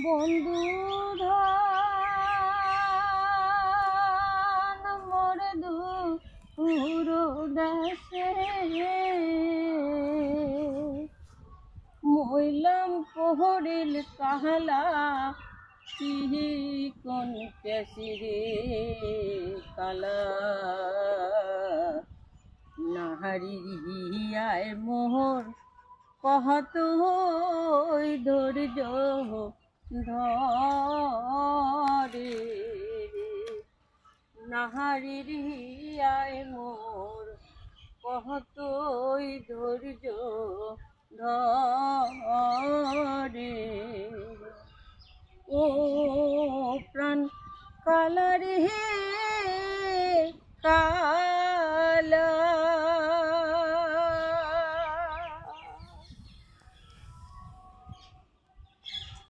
বন্ধু ধন মোর দূর দেশে মইলাম পোহরিল কাহলা কোন কেসিরে কালা নাহারিয়ায় মোহর কহত ধৈর্য ধরে নাহারিয়ায় মোর কহত ধৈর্য ধরে ও প্রাণ কালারে